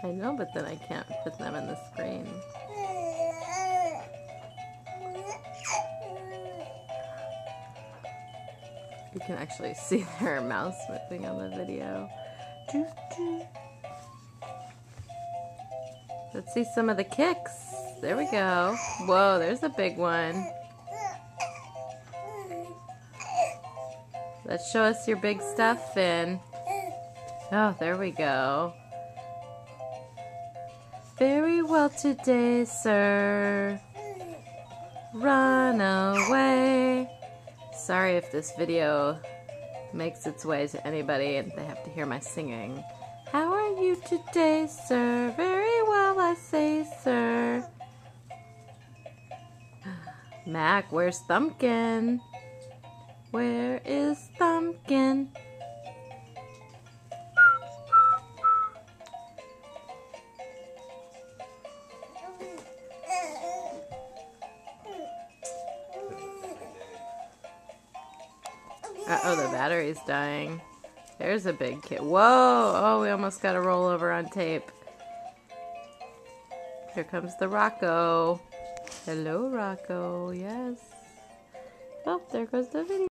I know, but then I can't put them in the screen. You can actually see their mouths moving on the video. Let's see some of the kicks. There we go. Whoa, there's a big one. Let's show us your big stuff, Finn. Oh, there we go. Very well today, sir. Run away. Sorry if this video makes its way to anybody and they have to hear my singing. How are you today, sir? Very well, I say, sir. Mac, where's Thumbkin? Where is Thumbkin? Uh-oh, the battery's dying. There's a big kid. Whoa! Oh, we almost got a rollover on tape. Here comes the Rocco. Hello, Rocco. Yes. Oh, there goes the video.